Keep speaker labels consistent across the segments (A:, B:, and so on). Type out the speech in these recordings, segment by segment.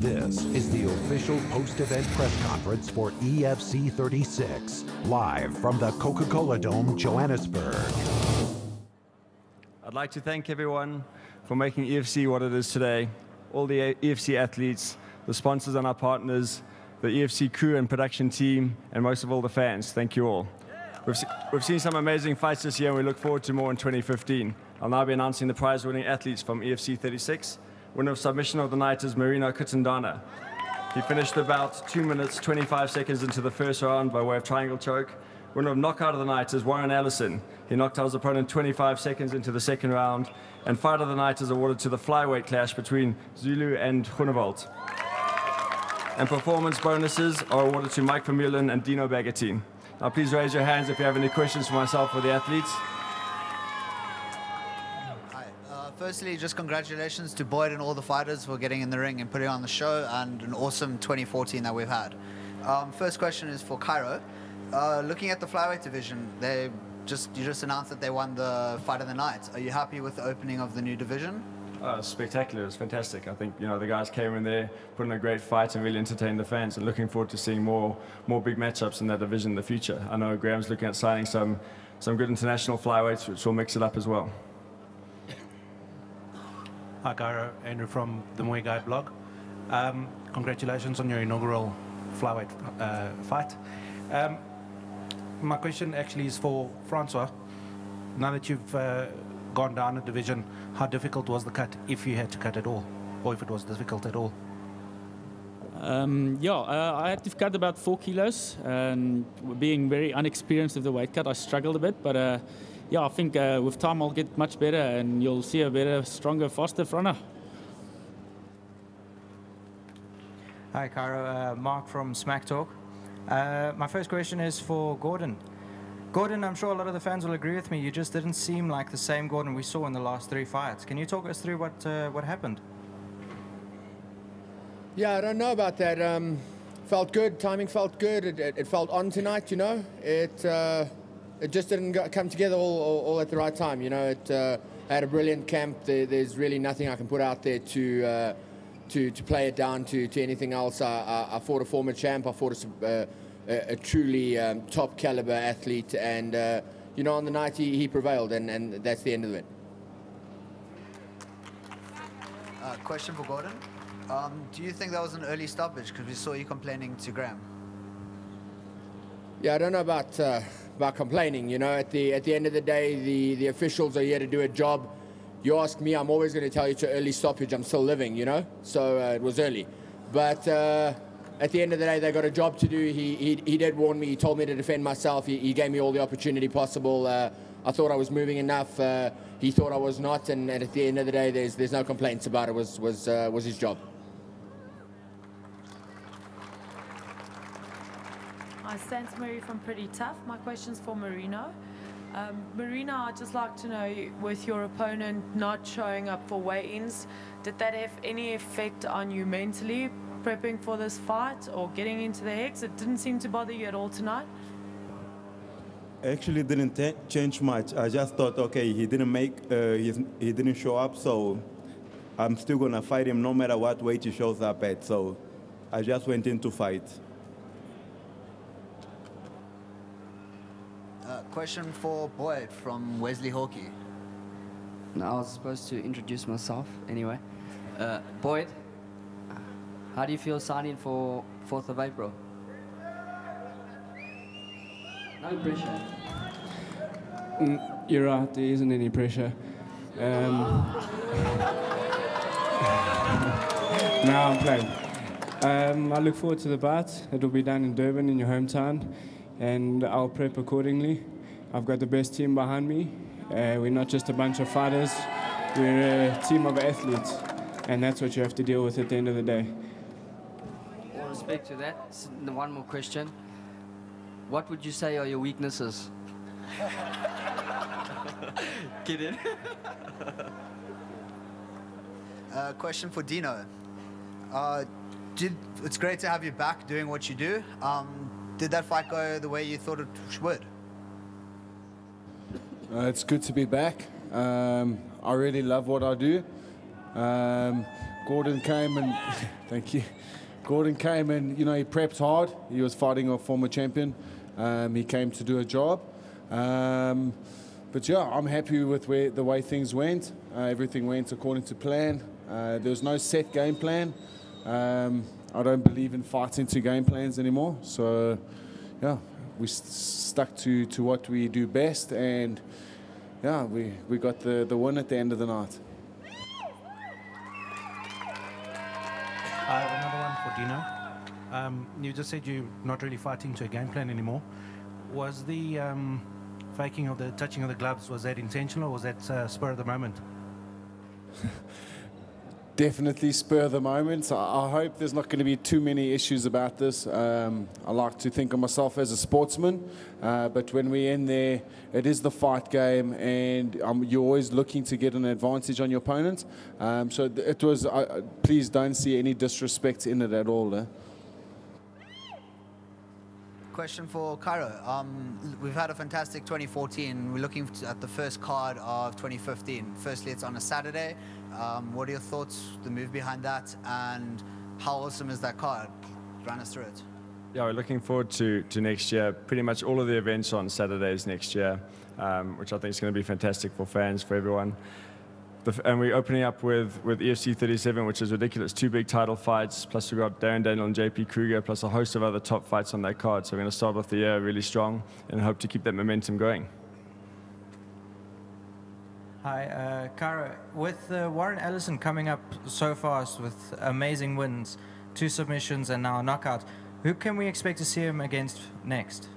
A: This is the official post-event press conference for EFC 36, live from the Coca-Cola Dome, Johannesburg.
B: I'd like to thank everyone for making EFC what it is today. All the EFC athletes, the sponsors and our partners, the EFC crew and production team, and most of all the fans. Thank you all. We've seen some amazing fights this year, and we look forward to more in 2015. I'll now be announcing the prize-winning athletes from EFC 36. Winner of submission of the night is Marino Kutendana. He finished about 2 minutes, 25 seconds into the first round by way of triangle choke. Winner of knockout of the night is Warren Allison. He knocked out his opponent 25 seconds into the second round. And fight of the night is awarded to the flyweight clash between Zulu and Groenewald. And performance bonuses are awarded to Mike Vermeulen and Dino Bagatine. Now please raise your hands if you have any questions for myself or the athletes.
C: Hi. Firstly, just congratulations to Boyd and all the fighters for getting in the ring and putting on the show, and an awesome 2014 that we've had. First question is for Cairo. Looking at the flyweight division, you just announced that they won the fight of the night. Are you happy with the opening of the new division?
B: Spectacular. It was fantastic. I think the guys came in there, put in a great fight, and really entertained the fans. And looking forward to seeing more big matchups in that division in the future. I know Graham's looking at signing some good international flyweights, which will mix it up as well.
D: Hi, Cairo. Andrew from the Muay Guy blog. Congratulations on your inaugural flyweight fight. My question actually is for Francois. Now that you've gone down a division, how difficult was the cut, if you had to cut at all, or if it was difficult at all?
E: I had to cut about 4 kilos, and being very unexperienced with the weight cut, I struggled a bit, but I think with time I'll get much better, and you'll see a better, stronger, faster runner.
F: Hi, Cairo. Mark from Smack Talk. My first question is for Gordon. Gordon, I'm sure a lot of the fans will agree with me. You just didn't seem like the same Gordon we saw in the last 3 fights. Can you talk us through what happened?
G: Yeah, I don't know about that. Felt good. Timing felt good. It felt on tonight. It just didn't come together all at the right time. I had a brilliant camp. There's really nothing I can put out there to play it down to anything else. I fought a former champ. I fought a truly top caliber athlete, and on the night he prevailed, and that's the end of it.
C: Question for Gordon. Do you think that was an early stoppage? Because we saw you complaining to Graham.
G: Yeah, I don't know about complaining. At the end of the day, the officials are here to do a job. You ask me, I'm always going to tell you it's an early stoppage. I'm still living, so it was early. But at the end of the day, they got a job to do. He did warn me. He told me to defend myself. He gave me all the opportunity possible. I thought I was moving enough. He thought I was not. And at the end of the day, there's no complaints about it. Was his job.
H: Hi, Sans Marie from Pretty Tough. My question's for Marino. Marino, I'd just like to know, with your opponent not showing up for weigh-ins, did that have any effect on you mentally, prepping for this fight or getting into the hex? It didn't seem to bother you at all tonight.
I: Actually, didn't change much. I just thought, okay, he didn't show up, so I'm still gonna fight him no matter what weight he shows up at. So I just went in to fight.
C: Question for Boyd from Wesley Hawkey.
J: No, I was supposed to introduce myself anyway. Boyd, how do you feel signing for 4th of April? No pressure.
K: You're right, there isn't any pressure. No, I'm playing. I look forward to the bout. It'll be done in Durban, in your hometown, and I'll prep accordingly. I've got the best team behind me. We're not just a bunch of fighters. We're a team of athletes, and that's what you have to deal with at the end of the day.
J: With respect to that, one more question. What would you say are your weaknesses? Get in.
C: Question for Dino. It's great to have you back doing what you do. Did that fight go the way you thought it would?
L: It's good to be back. I really love what I do. Gordon came and thank you. Gordon came and he prepped hard. He was fighting a former champion. He came to do a job. But yeah, I'm happy with the way things went. Everything went according to plan. There was no set game plan. I don't believe in fighting to game plans anymore. So yeah, we stuck to what we do best, and yeah, we got the win at the end of the night.
D: Another one for Dino. You just said you're not really fighting to a game plan anymore. Was the faking of the touching of the gloves, was that intentional or was that spur of the moment?
L: Definitely spur of the moment. I hope there's not going to be too many issues about this. I like to think of myself as a sportsman, but when we're in there, it is the fight game, and you're always looking to get an advantage on your opponent. So it was. Please don't see any disrespect in it at all.
C: Question for Cairo. We've had a fantastic 2014. We're looking at the first card of 2015. Firstly, it's on a Saturday. What are your thoughts, the move behind that, and how awesome is that card? Run us through it.
B: Yeah, we're looking forward to next year. Pretty much all of the events on Saturdays next year, which I think is going to be fantastic for fans, for everyone. And we're opening up with EFC 37, which is ridiculous. 2 big title fights, plus we've got Darren Daniel and JP Kruger, plus a host of other top fights on that card. So we're going to start off the year really strong and hope to keep that momentum going.
F: Hi, Cara. With Warren Ellison coming up so fast with amazing wins, 2 submissions and now a knockout, who can we expect to see him against next?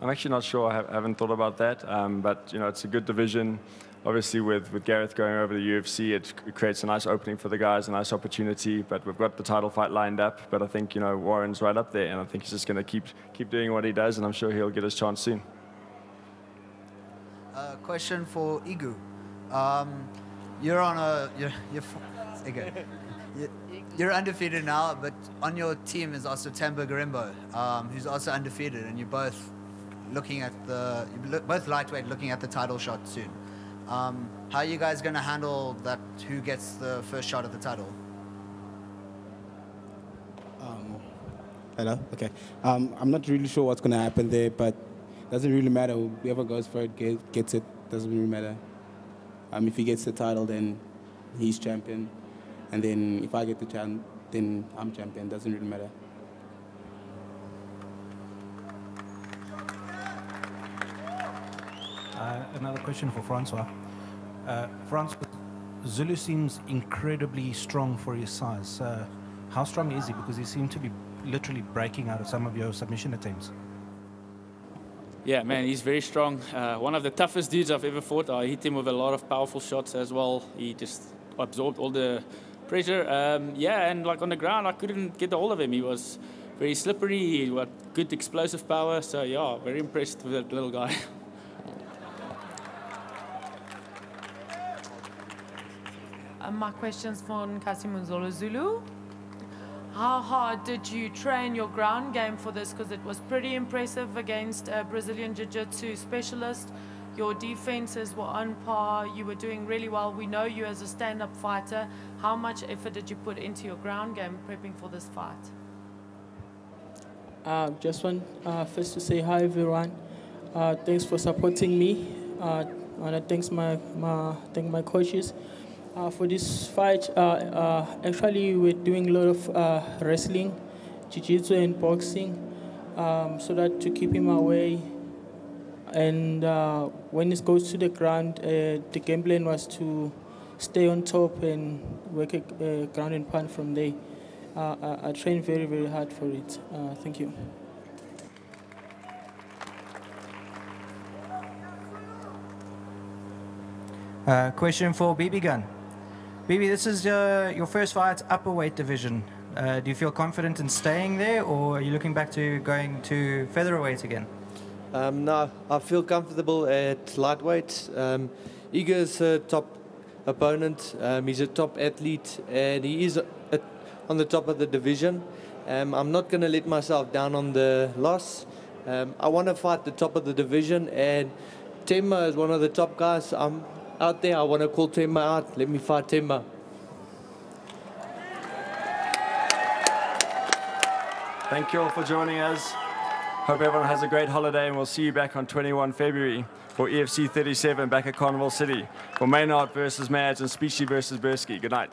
B: I'm actually not sure. I haven't thought about that. But, it's a good division. Obviously, with Gareth going over to the UFC, it creates a nice opening for the guys, a nice opportunity. But we've got the title fight lined up. But I think, Warren's right up there. And I think he's just going to keep doing what he does. And I'm sure he'll get his chance soon.
C: Question for Igu. You're on a... You're undefeated now, but on your team is also Temba Garimbo, who's also undefeated. And you're both looking at both lightweight looking at the title shot soon. How are you guys going to handle that? Who gets the first shot at the title?
M: Hello? Okay. I'm not really sure what's going to happen there, but it doesn't really matter. Whoever goes for it gets it. Doesn't really matter. If he gets the title, then he's champion. And then if I get the chance, then I'm champion. Doesn't really matter.
D: Another question for Francois. Francois, Zulu seems incredibly strong for his size. How strong is he? Because he seemed to be literally breaking out of some of your submission attempts.
E: Yeah, man, he's very strong. One of the toughest dudes I've ever fought. I hit him with a lot of powerful shots as well. He just absorbed all the pressure. And like on the ground, I couldn't get a hold of him. He was very slippery. He had good explosive power. So yeah, very impressed with that little guy.
H: My question's for Nkasimunzolo Zulu. How hard did you train your ground game for this? Because it was pretty impressive against a Brazilian Jiu-Jitsu specialist. Your defenses were on par. You were doing really well. We know you as a stand-up fighter. How much effort did you put into your ground game prepping for this fight?
N: Just want first to say hi, everyone. Thanks for supporting me. I want to thank my coaches. For this fight, actually we're doing a lot of wrestling, jiu-jitsu and boxing, so that to keep him away. And when it goes to the ground, the game plan was to stay on top and work a ground and pound from there. I trained very, very hard for it. Thank you.
F: Question for BB Gun. BB, this is your first fight, upper weight division. Do you feel confident in staying there, or are you looking back to going to featherweight again?
O: No, I feel comfortable at lightweight. Igor's a top opponent. He's a top athlete, and he is on the top of the division. I'm not going to let myself down on the loss. I want to fight the top of the division, and Temba is one of the top guys. I'm out there. I want to call Temba out. Let me fight Temba.
B: Thank you all for joining us. Hope everyone has a great holiday, and we'll see you back on 21 February for EFC 37 back at Carnival City for Maynard versus Mads and Speechy versus Bursky. Good night.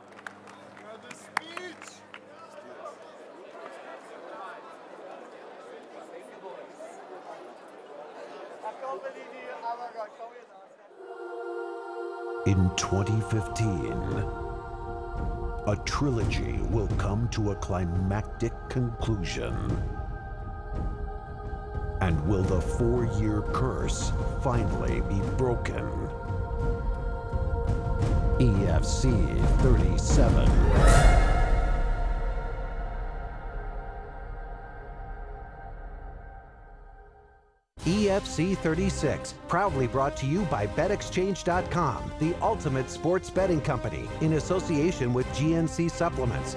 A: In 2015, a trilogy will come to a climactic conclusion. And will the 4-year curse finally be broken? EFC 37. EFC 36, proudly brought to you by BetExchange.com, the ultimate sports betting company, in association with GNC Supplements,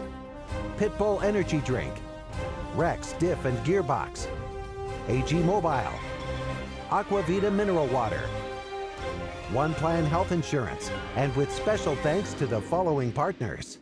A: Pitbull Energy Drink, Rex Diff and Gearbox, AG Mobile, Aquavita Mineral Water, One Plan Health Insurance, and with special thanks to the following partners.